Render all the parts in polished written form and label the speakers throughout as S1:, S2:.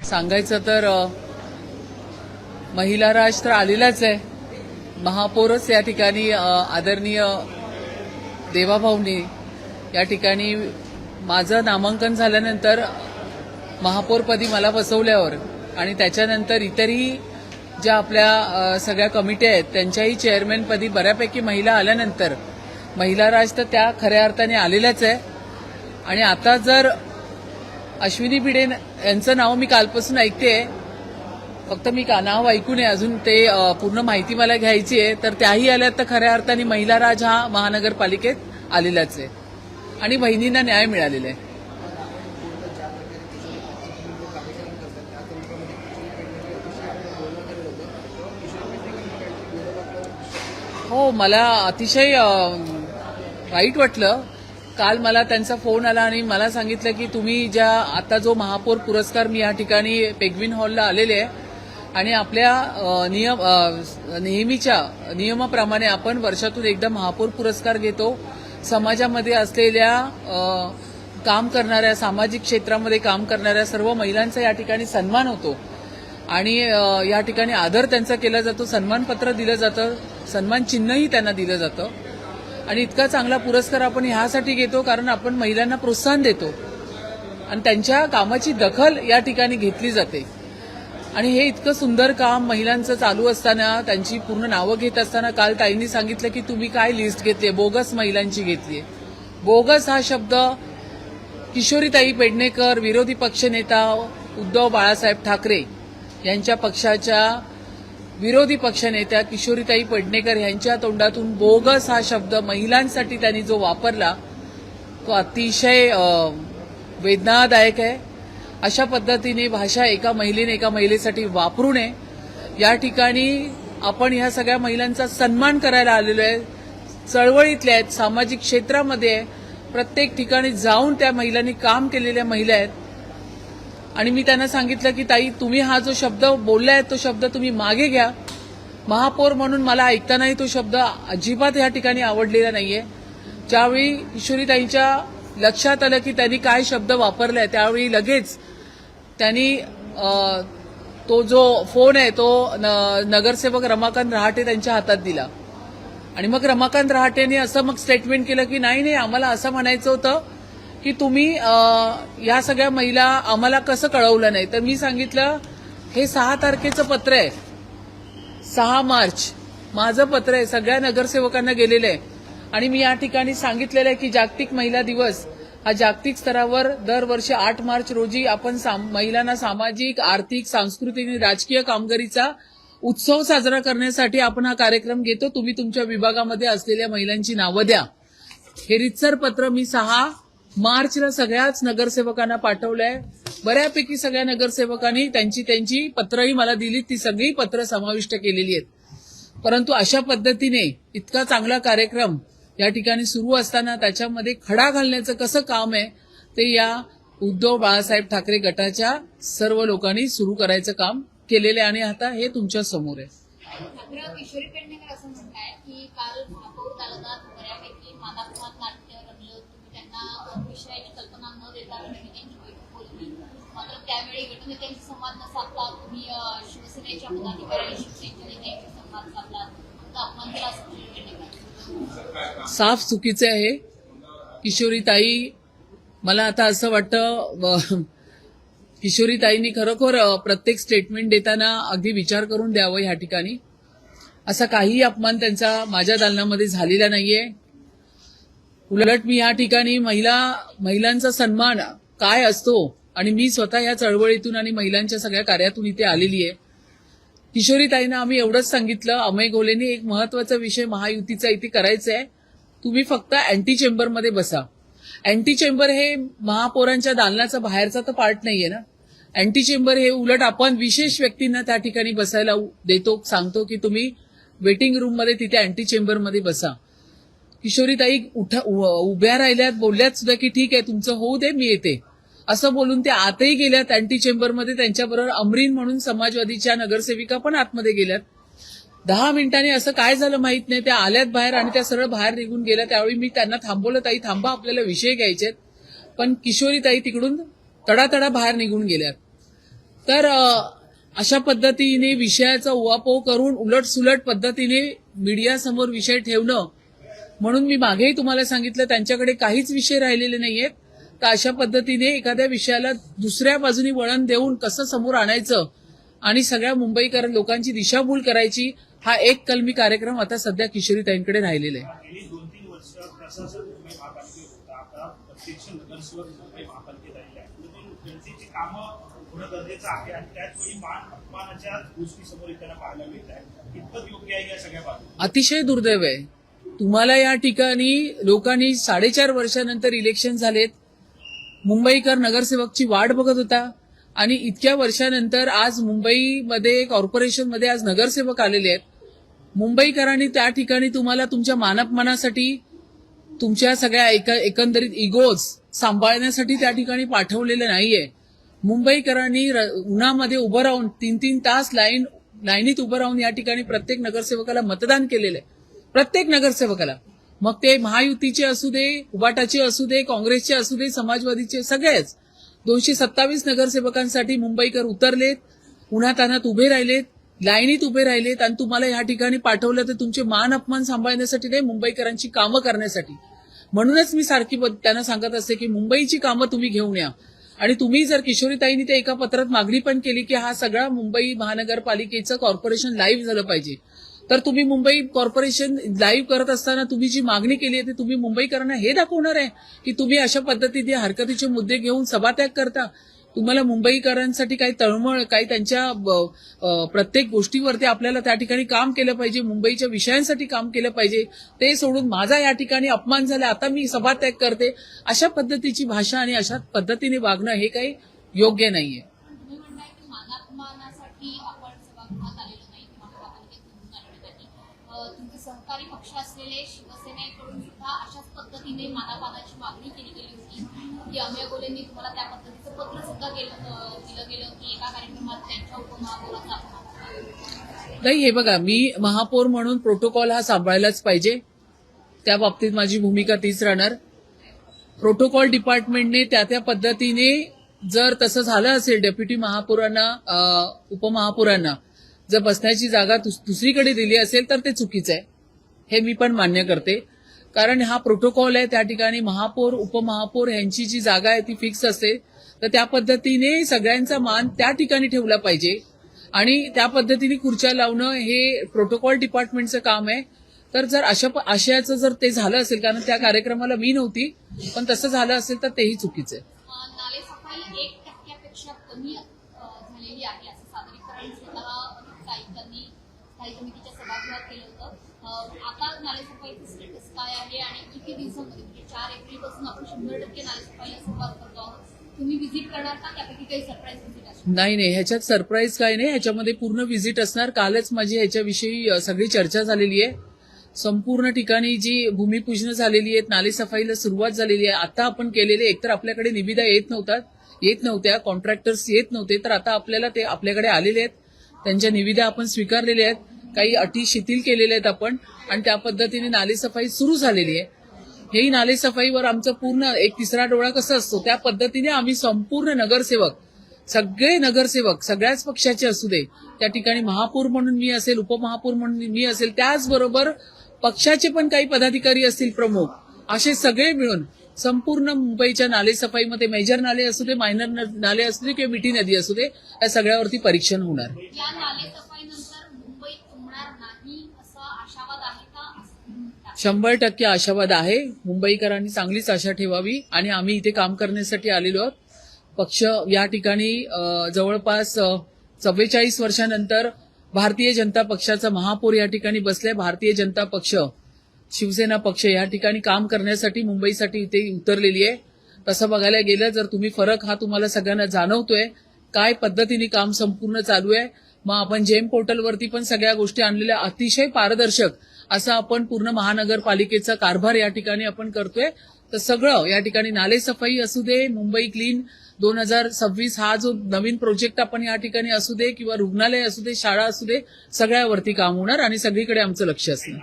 S1: सांगायचं तर महिला राज तर आलेलाच आहे. महापौरच या ठिकाणी आदरणीय देवाभाऊंनी या ठिकाणी माझं नामांकन झाल्यानंतर महापौरपदी मला बसवल्यावर आणि त्याच्यानंतर इतरही ज्या आपल्या सगळ्या कमिट्या आहेत त्यांच्याही चेअरमॅनपदी बऱ्यापैकी महिला आल्यानंतर महिला राज तर त्या खऱ्या अर्थाने आलेल्याच आहे. आणि आता जर अश्विनी भिडे यांचं नाव मी कालपासून ऐकतेय, फक्त मी नाव ऐकू नये, अजून ते पूर्ण माहिती मला घ्यायची आहे, तर त्याही आल्यात तर खऱ्या अर्थाने महिला राज हा महानगरपालिकेत आलेलाच आहे आणि बहिणींना न्याय मिळालेला आहे. हो, मला अतिशय वाईट वाटलं. काल मला त्यांचा फोन आला आणि मला सांगितलं की तुम्ही ज्या आता जो महापौर पुरस्कार मी या ठिकाणी पेगविन हॉलला आलेले आहे आणि आपल्या नेहमीच्या नियमाप्रमाणे आपण वर्षातून एकदा महापौर पुरस्कार घेतो. समाजामध्ये असलेल्या काम करणाऱ्या, सामाजिक क्षेत्रामध्ये काम करणाऱ्या सर्व महिलांचा या ठिकाणी सन्मान होतो आणि या ठिकाणी आदर त्यांचा केला जातो, सन्मानपत्र दिलं जातं, सन्मान चिन्हही त्यांना दिलं जातं. आणि इतका चांगला पुरस्कार आपण ह्यासाठी घेतो कारण आपण महिलांना प्रोत्साहन देतो आणि त्यांच्या कामाची दखल या ठिकाणी घेतली जाते. आणि हे इतकं सुंदर काम महिलांचं चालू असताना, त्यांची पूर्ण नावं घेत असताना काल ताईंनी सांगितलं की तुम्ही काय लिस्ट घेतली, बोगस महिलांची घेतली. बोगस हा शब्द किशोरीताई पेडणेकर, विरोधी पक्षनेता उद्धव बाळासाहेब ठाकरे यांच्या पक्षाच्या विरोधी पक्षनेत्या किशोरीताई पेडणेकर यांच्या तोंडातून बोगस हा शब्द महिलांसाठी त्यांनी जो वापरला तो अतिशय वेदनादायक आहे. अशा पद्धतीने भाषा एका महिलेसाठी वापरू नये. या ठिकाणी आपण ह्या सगळ्या महिलांचा सन्मान करायला आलेलो आहे. चळवळीतल्या आहेत, सामाजिक क्षेत्रामध्ये आहे, प्रत्येक ठिकाणी जाऊन त्या महिलांनी काम केलेल्या महिला आहेत. आणि मी त्यांना सांगितलं की ताई, तुम्ही हा जो शब्द बोललाय तो शब्द तुम्ही मागे घ्या. महापौर म्हणून मला ऐकतानाही तो शब्द अजिबात या ठिकाणी आवडलेला नाहीये. ज्यावेळी किशोरीताईंच्या लक्षात आलं की त्यांनी काय शब्द वापरलाय त्यावेळी लगेच त्यांनी तो जो फोन आहे तो नगरसेवक रमाकांत रहाटे त्यांच्या हातात दिला आणि मग रमाकांत रहाटेंनी असं मग स्टेटमेंट केलं की नाही, आम्हाला असं म्हणायचं होतं की तुम्ही या सगळ्या महिला आम्हाला कसं कळवलं नाही. तर मी सांगितलं हे 6 तारखेचं पत्र आहे, 6 मार्च माझं पत्र आहे, सगळ्या नगरसेवकांना गेलेलं आहे आणि मी या ठिकाणी सांगितलेलं आहे की जागतिक महिला दिवस हा जागतिक स्तरावर दरवर्षी 8 मार्च रोजी आपण महिलांना सामाजिक, आर्थिक, सांस्कृतिक आणि राजकीय कामगिरीचा उत्सव साजरा करण्यासाठी आपण हा कार्यक्रम घेतो. तुम्ही तुमच्या विभागामध्ये असलेल्या महिलांची नावं द्या. हे रितसर पत्र मी 6 मार्चला सगळ्याच नगरसेवकांना पाठवलंय. बऱ्यापैकी सगळ्या नगरसेवकांनी त्यांची पत्रही मला दिली, ती सगळी पत्र समाविष्ट केलेली आहेत. परंतु अशा पद्धतीने इतका चांगला कार्यक्रम या ठिकाणी सुरू असताना त्याच्यामध्ये खडा घालण्याचं कसं काम आहे ते या उद्धव बाळासाहेब ठाकरे गटाच्या सर्व लोकांनी सुरू करायचं काम केलेलं आहे आणि आता हे तुमच्या समोर आहे.
S2: किशोरी पेडणेकर असं म्हणताय की काल महापौर दालनात बऱ्यापैकी मानात्मक नाट्य रंगलं, तुम्ही त्यांना विषयाची कल्पना न देता त्यांची बैठक बोलली, मात्र त्यावेळी गटनेत्यांशी संवाद न साधता तुम्ही शिवसेनेच्या पदाधिकारी शिवसेनेच्या नेत्यांशी संवाद साधला, अपमान केला असं
S1: साफ चुकीचे आहे. किशोरीताई, मला आता असं वाटतं किशोरीताईंनी खरोखर प्रत्येक स्टेटमेंट देताना अगदी विचार करून द्यावं. ह्या ठिकाणी असा काही अपमान त्यांचा माझ्या दालनामध्ये झालेला नाहीये. उलट मी या ठिकाणी महिलांचा सन्मान काय असतो आणि मी स्वतः या चळवळीतून आणि महिलांच्या सगळ्या कार्यातून इथे आलेली आहे. किशोरीताईंना आम्ही एवढंच सांगितलं, अमय गोलेंनी एक महत्वाचा विषय महायुतीचा इथे करायचा आहे, तुम्ही फक्त अँटी चेंबरमध्ये बसा. अँटी चेंबर हे महापौरांच्या दालनाचा बाहेरचा तर पार्ट नाहीये ना. अँटी चेंबर हे उलट आपण विशेष व्यक्तींना त्या ठिकाणी बसायला देतो, सांगतो की तुम्ही वेटिंग रूममध्ये तिथे अँटी चेंबरमध्ये बसा. किशोरीताई उभ्या राहिल्यात, बोलल्यात सुद्धा की ठीक आहे तुमचं होऊ दे, मी येते असं बोलून त्या आतही गेल्यात अँटी चेंबरमध्ये. त्यांच्याबरोबर अमरीन म्हणून समाजवादीच्या नगरसेविका पण आतमध्ये गेल्यात. 10 मिनिटांनी असं काय झालं माहित नाही, त्या आल्यात बाहेर आणि त्या सरळ बाहेर निघून गेल्या. त्यावेळी मी त्यांना थांबवलं, ताई थांबा, आपल्याला विषय घ्यायचेत. पण किशोरीताई तिकडून तडातडा बाहेर निघून गेल्यात. तर अशा पद्धतीने विषयाचा उहापोह करून उलटसुलट पद्धतीने मीडियासमोर विषय ठेवणं, म्हणून मी मागेही तुम्हाला सांगितलं त्यांच्याकडे काहीच विषय राहिलेले नाहीयेत. तर अशा पद्धतीने एखाद्या विषयाला दुसऱ्या बाजूनी वळण देऊन कसं समोर आणायचं आणि सगळ्या मुंबईकर लोकांची दिशाभूल करायची, हा एक कलमी कार्यक्रम आता सध्या किशोरीताईंकडे राहिलेला आहे.
S3: गेली 2-3 वर्ष प्रशासन मुंबई महापालिकेत होता, आता प्रत्यक्ष नगरसेवक मुंबई महापालिकेत आलेले आहेत. जनतेची कामं होणं गरजेचं आहे आणि त्याचवेळी मान अपमानाच्या गोष्टी समोर येताना पाहायला मिळत आहे. कितपत योग्य आहे या सगळ्या बाबी?
S1: अतिशय दुर्दैव आहे. तुम्हाला या ठिकाणी लोकांनी 4.5 वर्षानंतर इलेक्शन झालेत, मुंबईकर नगरसेवकची वाट बघत होता आणि इतक्या वर्षानंतर आज मुंबईमध्ये कॉर्पोरेशनमध्ये आज नगरसेवक आलेले आहेत. मुंबईकरांनी त्या ठिकाणी तुम्हाला तुमच्या मानापमानासाठी, तुमच्या सगळ्या एकंदरीत इगोज सांभाळण्यासाठी त्या ठिकाणी पाठवलेलं नाहीये. मुंबईकरांनी उन्हामध्ये उभं राहून 3-3 तास लाईनीत उभं राहून या ठिकाणी प्रत्येक नगरसेवकाला मतदान केलेलं आहे. प्रत्येक नगरसेवकाला, मग ते महायुतीचे असू दे, उबाटाचे असू दे, काँग्रेसचे असू दे, समाजवादीचे, सगळेच 227 नगरसेवकांसाठी मुंबईकर उतरलेत, उन्हातान्हात उभे राहिलेत, लाईनीत उभे राहिलेत आणि तुम्हाला या ठिकाणी पाठवलं तर तुमचे मान अपमान सांभाळण्यासाठी नाही, मुंबईकरांची कामं करण्यासाठी. म्हणूनच मी सारखी त्यांना सांगत असते की मुंबईची कामं तुम्ही घेऊन या. आणि तुम्ही जर किशोरीताईंनी ते एका पत्रात मागणी पण केली की हा सगळा मुंबई महानगरपालिकेचं कॉर्पोरेशन लाईव्ह झालं पाहिजे, तर तुम्ही मुंबई कॉर्पोरेशन लाईव्ह करत असताना तुम्ही जी मागणी केली आहे ती तुम्ही मुंबईकरांना हे दाखवणार आहे की तुम्ही अशा पद्धतीने हरकतीचे मुद्दे घेऊन सभात्याग करता. तुम्हाला मुंबईकरांसाठी काही तळमळ, काही त्यांच्या प्रत्येक गोष्टीवरती आपल्याला त्या ठिकाणी काम केलं पाहिजे, मुंबईच्या विषयांसाठी काम केलं पाहिजे. ते सोडून माझा या ठिकाणी अपमान झाला, आता मी सभात्याग करते, अशा पद्धतीची भाषा आणि अशा पद्धतीने वागणं हे काही योग्य नाहीये.
S2: तुम्ही म्हणताय की मानापमानासाठी आपण सभागृहात आलेलो नाही किंवा महापालिकेत निवडून आलेलो नाही. तुमचे सहकारी पक्ष असलेले शिवसेनेकडून सुद्धा अशाच पद्धतीने मानापमानाची मागणी केली गेली होती की अमेय गोलेंनी तुम्हाला त्या पद्धतीचं पत्र सुद्धा दिलं गेलं की एका कार्यक्रमात त्यांच्या उपमहापौराचा अपमान.
S1: नाही, हे बघा, मी महापौर म्हणून प्रोटोकॉल हा सांभाळलाच पाहिजे. त्या बाबतीत माझी भूमिका तीच राहणार. प्रोटोकॉल डिपार्टमेंटने त्या पद्धतीने जर तसं झालं असेल, डेप्युटी महापौरांना, उपमहापौरांना जर बसण्याची जागा दुसरीकडे दिली असेल तर ते चुकीचं आहे, हे मी पण मान्य करते. कारण हा प्रोटोकॉल आहे, त्या ठिकाणी महापौर, उपमहापौर यांची जी जागा आहे ती फिक्स असते. तर त्या पद्धतीने सगळ्यांचा मान त्या ठिकाणी ठेवला पाहिजे आणि त्या पद्धतीने खुर्च्या लावणं हे प्रोटोकॉल डिपार्टमेंटचं काम आहे. तर जर अशा आशयाचं जर ते झालं असेल, कारण त्या कार्यक्रमाला मी नव्हती, पण तसं झालं असेल तर तेही चुकीचं आहे.
S2: नालेसफाई 1% कमी झालेली आहे असं सादरीकरण स्वतः आयुक्तांनी स्थायी समितीच्या सभागृहात केलं होतं. आता नालेसफाईचं स्टेटस काय आहे आणि किती दिवसांमध्ये, म्हणजे 4 एप्रिलपासून आपण 100% नालेसफाईला सुरुवात करतो आहोत. तुम्ही व्हिजिट करणार का, त्यापैकी काही सरप्राईज व्हिजिट असणार?
S1: नाही, ह्याच्यात सरप्राईज काय नाही, ह्याच्यामध्ये पूर्ण व्हिजिट असणार. कालच माझी ह्याच्याविषयी सगळी चर्चा झालेली आहे. संपूर्ण ठिकाणी जी भूमिपूजन झालेली आहेत, नालेसफाईला सुरुवात झालेली आहे. आता आपण केलेले, एकतर आपल्याकडे निविदा येत नव्हत्या, कॉन्ट्रॅक्टर्स येत नव्हते, तर आता आपल्याला ते आपल्याकडे आलेले आहेत. त्यांच्या निविदा आपण स्वीकारलेल्या आहेत, काही अटी शिथिल केलेल्या आहेत आपण, आणि त्या पद्धतीने नालेसफाई सुरू झालेली आहे. हेही नालेसफाईवर आमचं पूर्ण एक तिसरा डोळा कसा असतो त्या पद्धतीने आम्ही संपूर्ण नगरसेवक, सगळे नगरसेवक सगळ्याच पक्षाचे असू दे, त्या ठिकाणी महापौर म्हणून मी असेल, उपमहापौर म्हणून मी असेल, त्याचबरोबर पक्षाचे पण काही पदाधिकारी असतील प्रमुख, असे सगळे मिळून संपूर्ण मुंबईच्या नालेसफाईमध्ये मेजर नाले असू दे, मायनर नाले असू दे किंवा मिठी नदी असू दे, या सगळ्यावरती परीक्षण होणार.
S2: या नालेसफाईनंतर मुंबई तुंबणार नाही असा आशावाद आहे का?
S1: 100% आशावाद आहे. मुंबईकरांनी चांगलीच आशा ठेवावी आणि आम्ही इथे काम करण्यासाठी आलेलो आहोत. पक्ष या ठिकाणी जवळपास 44 वर्षानंतर भारतीय जनता पक्षाचा महापौर या ठिकाणी बसलाय. भारतीय जनता पक्ष, शिवसेना पक्ष या ठिकाणी काम करण्यासाठी मुंबईसाठी इथे उतरलेली आहे. तसं बघायला गेलं जर तुम्ही फरक हा तुम्हाला सगळ्यांना जाणवतोय, काय पद्धतीने काम संपूर्ण चालू आहे. मग आपण जेम पोर्टलवरती पण सगळ्या गोष्टी आणलेल्या, अतिशय पारदर्शक असं आपण पूर्ण महानगरपालिकेचा कारभार या ठिकाणी आपण करतोय. तर सगळं या ठिकाणी नालेसफाई असू दे, मुंबई क्लीन 2026 हा जो नवीन प्रोजेक्ट आपण या ठिकाणी असू दे, किंवा रुग्णालय असू दे, शाळा असू दे, सगळ्यावरती काम होणार आणि सगळीकडे आमचं लक्ष असणार.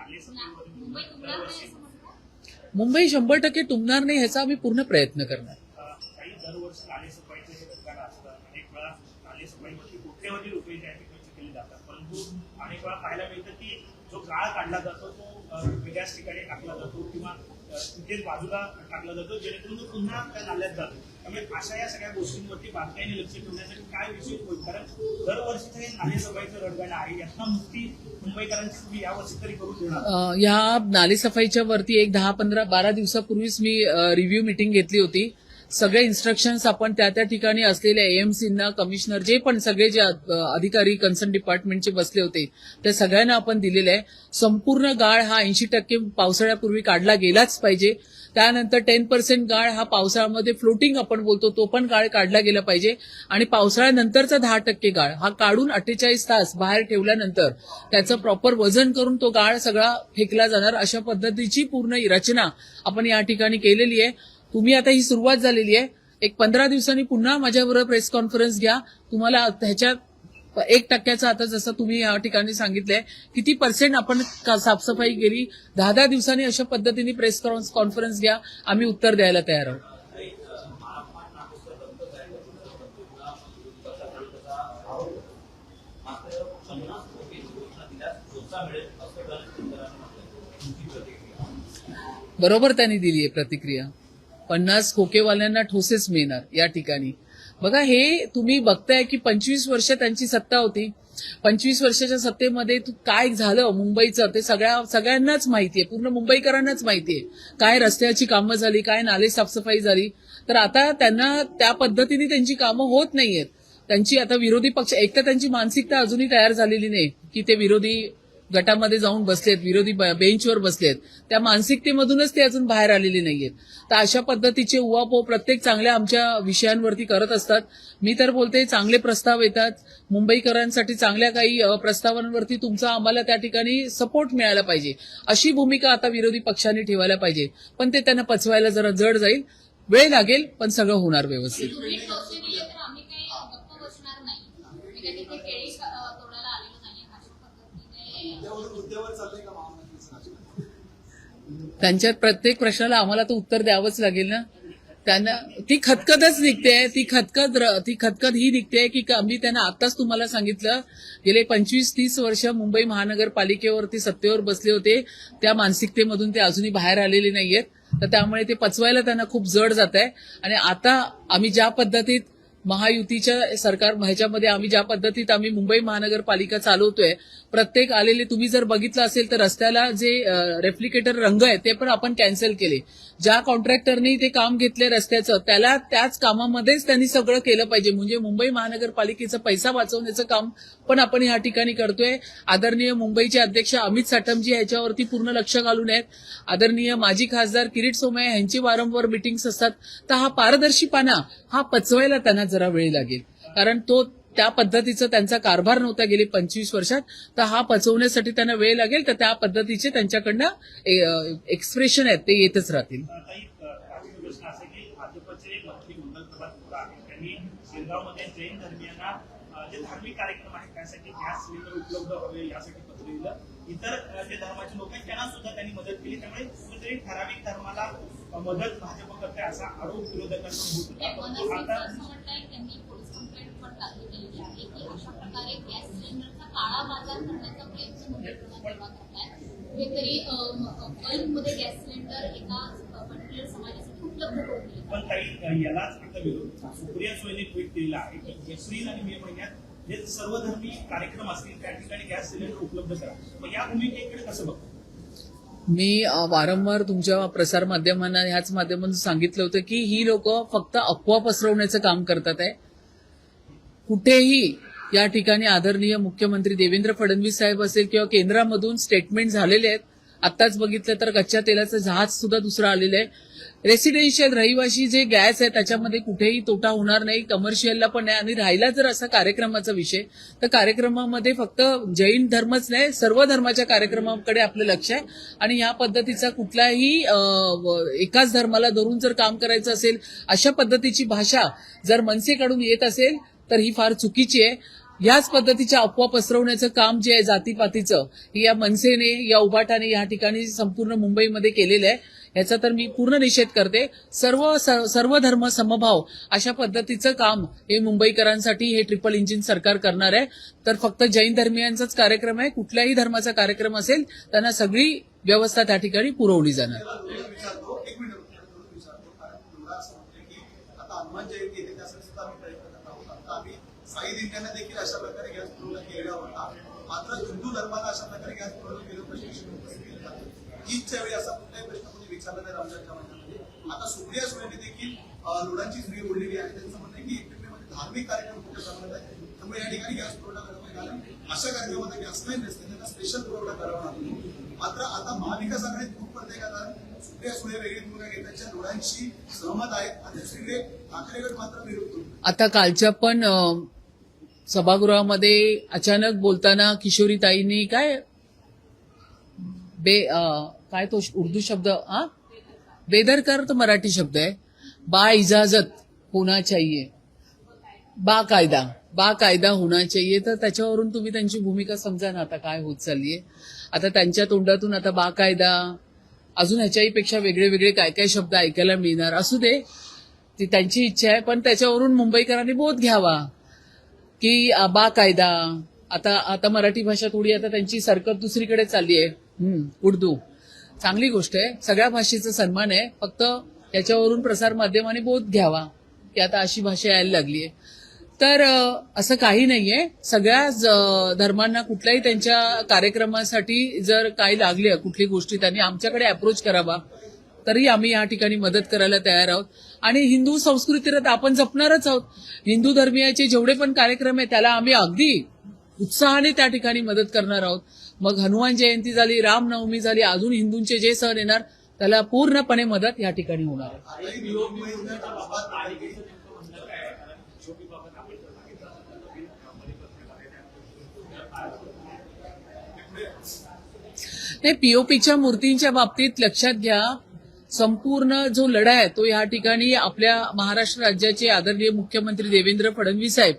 S2: मुंबई तुंबणार नाही असं म्हणतात?
S1: मुंबई 100% तुंबणार नाही ह्याचा आम्ही पूर्ण प्रयत्न करणार.
S3: काही दरवर्षी नालेसफाईचं हे ठिकाण असतं, अनेक वेळा नालेसफाई पाणीपट्टी कोट्यवधी रुपये त्या ठिकाणी खर्च केले जातात, परंतु अनेक वेळा पाहायला मिळतं की जो गाळ काढला जातो तो वेगळ्याच ठिकाणी टाकला जातो किंवा तिथेच बाजूला टाकला जातो, जेणेकरून तो पुन्हा त्या नाल्यात जातो. त्यामुळे अशा या सगळ्या गोष्टींवरती बारकाईने लक्ष ठेवण्यासाठी काय विशेष होईल, कारण दरवर्षीचं हे नाले सफाईचं रडगाणं आहे, यातनं मुक्ती मुंबईकरांची तुम्ही यावर्षी तरी करून देणार?
S1: या नालेसफाईच्या वरती एक 10-15-12 दिवसापूर्वीच मी रिव्ह्यू मीटिंग घेतली होती. सगळे इन्स्ट्रक्शन्स आपण त्या ठिकाणी असलेल्या एएमसीना, कमिशनर, जे पण सगळे जे अधिकारी कन्सर्न डिपार्टमेंटचे बसले होते त्या सगळ्यांना आपण दिलेलं आहे. संपूर्ण गाळ हा 80% पावसाळ्यापूर्वी काढला गेलाच पाहिजे. त्यानंतर 10% गाळ हा पावसाळ्यामध्ये फ्लोटिंग आपण बोलतो तो पण गाळ काढला गेला पाहिजे. आणि पावसाळ्यानंतरचा 10% गाळ हा काढून 48 तास बाहेर ठेवल्यानंतर त्याचं प्रॉपर वजन करून तो गाळ सगळा फेकला जाणार, अशा पद्धतीची पूर्ण रचना आपण या ठिकाणी केलेली आहे. तुम्ही आता ही सुरुवात झालेली आहे. एक 15 दिवसांनी पुन्हा माझ्याबरोबर प्रेस कॉन्फरन्स घ्या. तुम्हाला ह्याच्यात 1% आता जसं तुम्ही या ठिकाणी सांगितलंय किती % आपण साफसफाई केली, 10-10 दिवसांनी अशा पद्धतीने प्रेस कॉन्फरन्स घ्या. आम्ही उत्तर द्यायला तयार आहोत. बरोबर त्यांनी दिली आहे प्रतिक्रिया. 50 खोकेवाल्यांना ठोसेच मिळणार या ठिकाणी. बघा, हे तुम्ही बघताय की 25 वर्ष त्यांची सत्ता होती. 25 वर्षाच्या सत्तेमध्ये काय झालं मुंबईचं ते सगळ्यांनाच माहितीये, पूर्ण मुंबईकरांनाच माहितीये. काय रस्त्याची कामं झाली, काय नाले साफसफाई झाली. तर आता त्यांना त्या पद्धतीने त्यांची कामं होत नाहीयेत. त्यांची आता विरोधी पक्ष, एक तर त्यांची मानसिकता अजूनही तयार झालेली नाही की ते विरोधी गटामध्ये जाऊन बसलेत, विरोधी बेंचवर बसलेत. त्या मानसिकतेमधूनच ते अजून बाहेर आलेले नाहीयेत. तर अशा पद्धतीचे उहापोह प्रत्येक चांगल्या आमच्या विषयांवरती करत असतात. मी तर बोलते चांगले प्रस्ताव येतात मुंबईकरांसाठी, चांगल्या काही प्रस्तावांवरती तुमचा आम्हाला त्या ठिकाणी सपोर्ट मिळायला पाहिजे, अशी भूमिका आता विरोधी पक्षांनी ठेवायला पाहिजे. पण ते त्यांना पचवायला जरा जड जाईल, वेळ लागेल, पण सगळं होणार व्यवस्थित.
S2: तुम्ही ठोसे दिले तर आम्ही काही गप्प बसणार नाही, मी काही तिथे केळी तोडायला आलेलो नाही, अशा पद्धतीने
S1: त्यांच्या प्रत्येक प्रश्नाला आम्हाला तर उत्तर द्यावंच लागेल ना. त्यांना ती खतखतच निघते, ती खतखत ही निघते की आम्ही त्यांना आताच तुम्हाला सांगितलं, गेले 25-30 वर्ष मुंबई महानगरपालिकेवरती सत्तेवर बसले होते, त्या मानसिकतेमधून ते अजूनही बाहेर आलेले नाहीयेत. तर त्यामुळे ते पचवायला त्यांना खूप जड जात आहे. आणि आता आम्ही ज्या पद्धतीत महायुतीच्या सरकार ह्याच्यामध्ये आम्ही ज्या पद्धतीत आम्ही मुंबई महानगरपालिका चालवतोय, प्रत्येक आलेले तुम्ही जर बघितलं असेल तर रस्त्याला जे रेफ्लिकेटर रंग आहे ते पण आपण कॅन्सल केले. ज्या कॉन्ट्रॅक्टरनी ते काम घेतले रस्त्याचं त्याला त्याच कामामध्येच त्यांनी सगळं केलं पाहिजे. म्हणजे मुंबई महानगरपालिकेचा पैसा वाचवण्याचं काम पण आपण या ठिकाणी करतोय. आदरणीय मुंबईचे अध्यक्ष अमित साटमजी ह्याच्यावरती पूर्ण लक्ष घालून आहेत. आदरणीय माजी खासदार किरीट सोमय्या यांची वारंवार मिटिंग्स असतात. तर हा पारदर्शीपणा हा पचवायला त्यांना जरा वेळ लागेल, कारण तो त्या पद्धतीचा त्यांचा कारभार नव्हता गेली 25 वर्षात. तर हा पचवण्यासाठी त्यांना वेळ लागेल. तर त्या पद्धतीचे त्यांच्याकडनं एक्सप्रेशन आहेत ते येतच राहतील.
S3: प्रश्न असा की भाजपचे मंत्री मंगल आहे, त्यांनी शिरगावमध्ये जैन धर्मियांना जे धार्मिक कार्यक्रम आहेत त्यासाठी गॅस सिलेंडर उपलब्ध व्हावे यासाठी पत्र लिहिलं. इतर जे धर्माचे लोक आहेत त्यांना सुद्धा त्यांनी मदत केली. त्यामुळे कुठेतरी ठराविक धर्माला मदत भाजप करते असा आरोप विरोधकांना होत होता. आता
S2: त्यांनी पोलीस कंप्लेंट पण दाखल केलेली आहे की अशा प्रकारे गॅस सिलेंडरचा काळा बाजार करण्याचा प्रयत्न मुंबईकरांना करताय. कुठेतरी बल्कमध्ये गॅस सिलेंडर एका पर्टिक्युलर समाजासाठी उपलब्ध करून दिले.
S3: पण काही यालाच आता विरोध सुप्रिया सुळेने ट्विट केलेला आहे की एप्रिल आणि मे महिन्यात जे सर्वधर्मी कार्यक्रम असतील त्या ठिकाणी गॅस सिलेंडर उपलब्ध करा. मग या भूमिकेकडे कसं बघतो?
S1: मी वारंवार तुमच्या प्रसारमाध्यमांना ह्याच माध्यमातून सांगितलं होतं की ही लोक फक्त अफवा पसरवण्याचं काम करतात आहे. कुठेही या ठिकाणी आदरणीय मुख्यमंत्री देवेंद्र फडणवीस साहेब असेल किंवा केंद्रामधून स्टेटमेंट झालेले आहेत. आत्ताच बघितलं तर कच्च्या तेलाचं जहाज सुद्धा दुसरं आलेलं आहे. रेसिडेन्शियल रहिवाशी जे गॅस आहे त्याच्यामध्ये कुठेही तोटा होणार नाही, कमर्शियलला पण नाही. आणि राहिला जर असा कार्यक्रमाचा विषय तर कार्यक्रमामध्ये फक्त जैन धर्मच नाही, सर्व धर्माच्या कार्यक्रमाकडे आपलं लक्ष आहे. आणि या पद्धतीचा कुठलाही एकाच धर्माला धरून जर काम करायचं असेल, अशा पद्धतीची भाषा जर मनसेकडून येत असेल तर ही फार चुकीची आहे. याच पद्धतीच्या अफवा पसरवण्याचं काम जे आहे जातीपातीचं, हे या मनसेने, या उभाटाने या ठिकाणी संपूर्ण मुंबईमध्ये केलेलं आहे. याचा तर मी पूर्ण निषेध करते. सर्व धर्म समभाव अशा पद्धतीचं काम हे मुंबईकरांसाठी हे ट्रिपल इंजिन सरकार करणार आहे. तर फक्त जैन धर्मियांचाच कार्यक्रम आहे, कुठल्याही धर्माचा कार्यक्रम असेल त्यांना सगळी व्यवस्था त्या ठिकाणी पुरवली जाणार.
S4: हनुमान जयंती येते त्यासाठी सुद्धा आम्ही प्रयत्न करत आहोत. आता आम्ही साई दिंड्यांना देखील अशा प्रकारे गॅस पुरवठा केलेला होता. मात्र हिंदू धर्माला अशा प्रकारे गॅस पुरवठा केलं प्रशिक्षण उपस्थित केलं जातं. ईदच्या वेळी असा कुठलाही प्रश्न कोणी विचारला नाही रमजानच्या महिन्यामध्ये. आता सुप्रिया सुळेंनी देखील लोडांची झुरी ओढलेली आहे. त्यांचं म्हणणं आहे की एकमेकांमध्ये धार्मिक कार्यक्रम कुठे प्रमाणात आहे, त्यामुळे या ठिकाणी गॅस पुरवठा करण्यात आला. अशा कार्यक्रमामध्ये गॅस नाही नसते, त्यांना स्पेशल पुरवठा करावा लागतो. मात्र आता महाविकास आघाडीत खूप पडते का सुप्रिया सुळे वेगळी भूमिका घेत त्यांच्या लोडांशी सहमत आहेत आणि दुसरीकडे ठाकरे गट मात्र विरोध. आता
S1: कालच्या पण सभागृहामध्ये अचानक बोलताना किशोरीताईंनी काय तो उर्दू शब्द बेदरकार तो मराठी शब्द आहे, बा इजाजत होना चाहिए, बाकायदा होना चाहिए. तर त्याच्यावरून तुम्ही त्यांची भूमिका समजा ना आता काय होत चाललीये. आता त्यांच्या तोंडातून आता बाकायदा अजून ह्याच्याही पेक्षा वेगळे वेगळे काय काय शब्द ऐकायला मिळणार. असू दे, ती त्यांची इच्छा आहे, पण त्याच्यावरून मुंबईकरांनी बोध घ्यावा की बाकायदा. आता मराठी भाषा थोडी आता त्यांची सरकत दुसरीकडे चालली आहे, उर्दू. चांगली गोष्ट आहे, सगळ्या भाषेचा सन्मान आहे. फक्त याच्यावरून प्रसार माध्यमाने बोध घ्यावा की आता अशी भाषा यायला लागली आहे. तर असं काही नाहीये. सगळ्या धर्मांना कुठल्याही त्यांच्या कार्यक्रमासाठी जर काही लागले कुठली गोष्टी त्यांनी आमच्याकडे अप्रोच करावा, तरी आम्ही या ठिकाणी मदत करायला तयार आहोत. आणि हिंदू संस्कृतीला आपण जपणारच आहोत. हिंदू धर्मियाचे जेवढे पण कार्यक्रम आहे त्याला आम्ही अगदी उत्साहाने त्या ठिकाणी मदत करणार आहोत. मग हनुमान जयंती झाली, रामनवमी झाली, अजून हिंदूंचे जे सण येणार त्याला पूर्णपणे मदत या ठिकाणी होणार आहे. ते पीओपीच्या मूर्तींच्या बाबतीत लक्षात घ्या, संपूर्ण जो लढा आहे तो या ठिकाणी आपल्या महाराष्ट्र राज्याचे आदरणीय मुख्यमंत्री देवेंद्र फडणवीस साहेब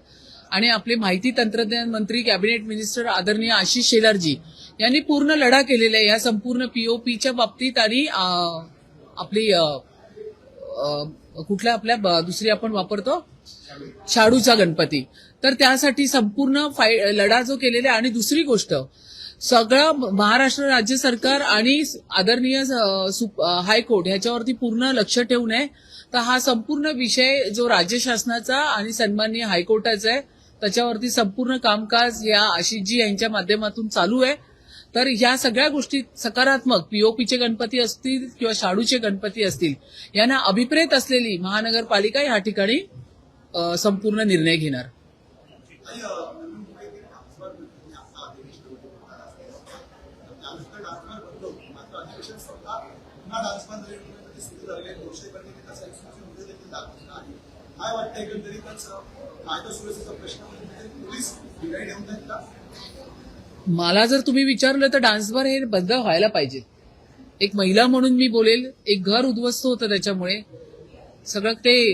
S1: आणि आपले माहिती तंत्रज्ञान मंत्री कॅबिनेट मिनिस्टर आदरणीय आशिष शेलारजी यांनी पूर्ण लढा केलेला आहे या संपूर्ण पीओपीच्या बाबतीत. आणि आपली कुठल्या आपल्या दुसरी आपण वापरतो शाडूचा गणपती, तर त्यासाठी संपूर्ण लढा जो केलेला आहे. आणि दुसरी गोष्ट, सगळं महाराष्ट्र राज्य सरकार आणि आदरणीय हायकोर्ट ह्याच्यावरती पूर्ण लक्ष ठेवून आहे. तर हा संपूर्ण विषय जो राज्य शासनाचा आणि सन्माननीय हायकोर्टाचा आहे त्याच्यावरती संपूर्ण कामकाज या आशिषजी यांच्या माध्यमातून चालू आहे. तर या सगळ्या गोष्टी सकारात्मक, पीओपीचे गणपती असतील किंवा शाडूचे गणपती असतील, यांना अभिप्रेत असलेली महानगरपालिका या ठिकाणी संपूर्ण निर्णय घेणार. मला जर तुम्ही विचारलं तर डान्स बार हे बंद व्हायला पाहिजे. एक महिला म्हणून मी बोलेल, एक घर उद्ध्वस्त होतं त्याच्यामुळे. सगळं ते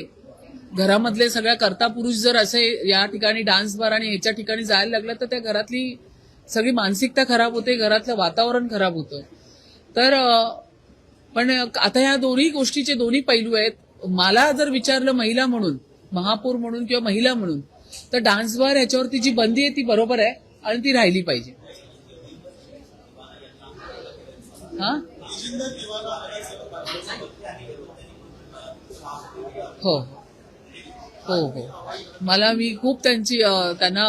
S1: घरामधले सगळ्या कर्ता पुरुष जर असे या ठिकाणी डान्स बार आणि ह्याच्या ठिकाणी जायला लागलं तर त्या घरातली सगळी मानसिकता खराब होते, घरातलं वातावरण खराब होतं. तर पण आता या दोन्ही गोष्टीचे दोन्ही पैलू आहेत. मला जर विचारलं महिला म्हणून, महापौर म्हणून किंवा महिला म्हणून, तर डान्स बार ह्याच्यावरती जी बंदी आहे ती बरोबर आहे आणि ती राहिली पाहिजे. हो हो हो, मी खूप त्यांना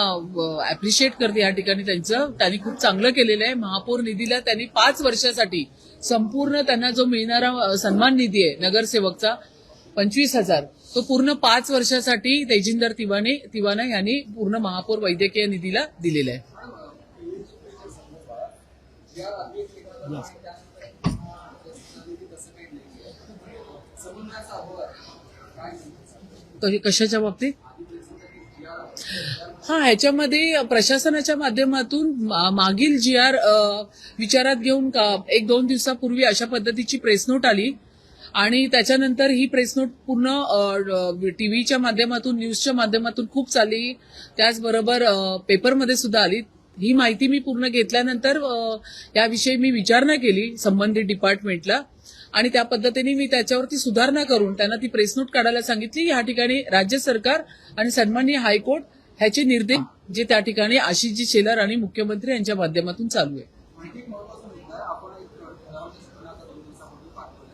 S1: अप्रिशिएट करते या ठिकाणी. त्यांनी खूप चांगलं केलेलं आहे. महापौर निधीला त्यांनी 5 वर्षासाठी संपूर्ण त्यांना जो मिळणारा सन्मान निधी आहे नगरसेवकचा 25,000, तो पूर्ण 5 वर्षासाठी तेजिंदर तिवाना यांनी पूर्ण महापौर वैद्यकीय निधीला दिलेला आहे. कशाच्या बाबतीत? ह्याच्यामध्ये प्रशासनाच्या माध्यमातून मागील GR विचारात घेऊन 1-2 दिवसापूर्वी अशा पद्धतीची प्रेस नोट आली आणि त्याच्यानंतर ही प्रेस नोट पूर्ण टीव्हीच्या माध्यमातून, न्यूजच्या माध्यमातून खूप चालली. त्याचबरोबर पेपरमध्ये सुद्धा आली. ही माहिती मी पूर्ण घेतल्यानंतर याविषयी मी विचारणा केली संबंधित डिपार्टमेंटला आणि त्या पद्धतीने मी त्याच्यावरती सुधारणा करून त्यांना ती प्रेस नोट काढायला सांगितली. या ठिकाणी राज्य सरकार आणि सन्माननीय हायकोर्ट ह्याचे निर्देश जे त्या ठिकाणी आशिषजी शेलार आणि मुख्यमंत्री यांच्या माध्यमातून चालू आहे.
S5: आणखी एक महत्वाचा मुद्दा आहे. आपण एक ठरावाची सूचना आता 2 दिवसापूर्वी पाठवल्या.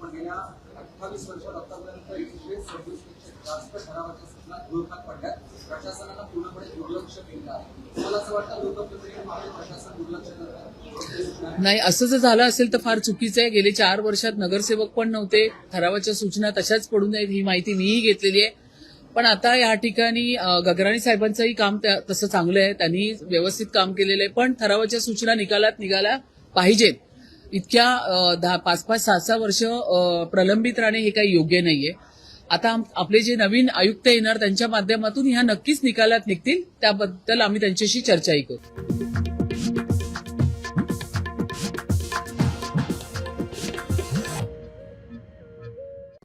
S5: पण गेल्या 28 वर्षात आतापर्यंत 126 पेक्षा जास्त ठरावाच्या सूचना विरोधात पडल्या. प्रशासनानं पूर्णपणे दुर्लक्ष केलं आहे. मला असं वाटतं लोकप्रतिनिधी मागे प्रशासन दुर्लक्ष करत आहे.
S1: नाही, असं जर झालं असेल तर फार चुकीचं आहे. गेले 4 वर्षात नगरसेवक पण नव्हते. ठरावाच्या सूचना तशाच पडून आहेत ही माहिती मीही घेतलेली आहे. पण आता या ठिकाणी गगराणी साहेबांचंही काम तसं चांगलं आहे. त्यांनी व्यवस्थित काम केलेलं आहे. पण ठरावाच्या सूचना निकालात निघाल्या पाहिजेत. इतक्या 5-5, 6-6 वर्ष प्रलंबित राहणे हे काही योग्य नाहीये. आता आपले जे नवीन आयुक्त येणार त्यांच्या माध्यमातून ह्या नक्कीच निकालात निघतील. त्याबद्दल आम्ही त्यांच्याशी चर्चाही करू.